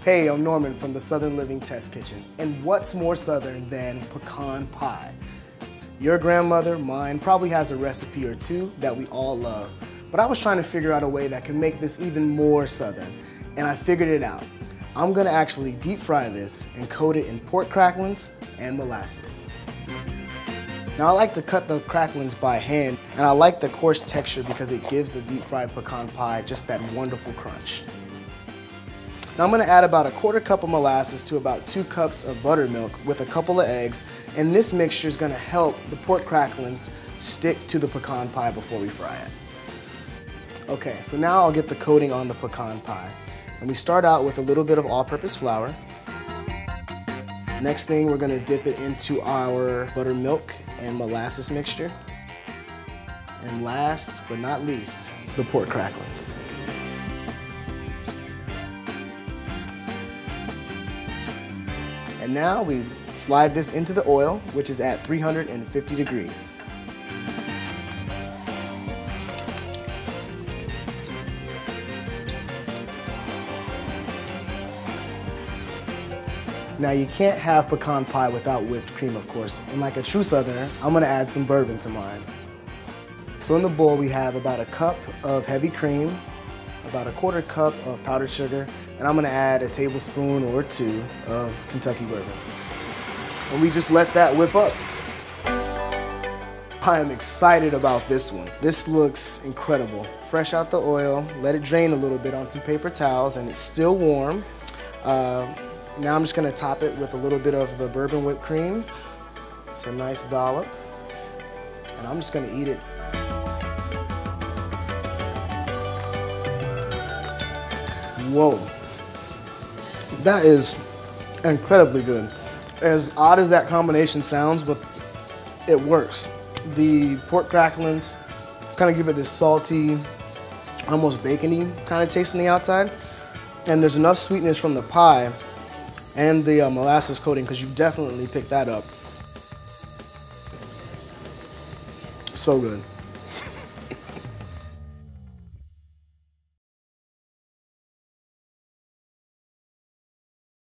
Hey, I'm Norman from the Southern Living Test Kitchen, and what's more Southern than pecan pie? Your grandmother, mine, probably has a recipe or two that we all love, but I was trying to figure out a way that can make this even more Southern, and I figured it out. I'm gonna actually deep fry this and coat it in pork cracklings and molasses. Now I like to cut the cracklings by hand, and I like the coarse texture because it gives the deep fried pecan pie just that wonderful crunch. Now I'm gonna add about a quarter cup of molasses to about 2 cups of buttermilk with a couple of eggs, and this mixture is gonna help the pork cracklings stick to the pecan pie before we fry it. Okay, so now I'll get the coating on the pecan pie. And we start out with a little bit of all-purpose flour. Next thing, we're gonna dip it into our buttermilk and molasses mixture. And last but not least, the pork cracklings. And now we slide this into the oil, which is at 350 degrees. Now you can't have pecan pie without whipped cream, of course, and like a true Southerner, I'm gonna add some bourbon to mine. So in the bowl we have about a cup of heavy cream, about a quarter cup of powdered sugar, and I'm gonna add a tablespoon or 2 of Kentucky bourbon. And we just let that whip up. I am excited about this one. This looks incredible. Fresh out the oil, let it drain a little bit on some paper towels, and it's still warm. Now I'm just gonna top it with a little bit of the bourbon whipped cream. It's a nice dollop. And I'm just gonna eat it. Whoa. That is incredibly good. As odd as that combination sounds, but it works. The pork cracklings kind of give it this salty, almost bacony kind of taste on the outside. And there's enough sweetness from the pie and the molasses coating, because you definitely picked that up. So good.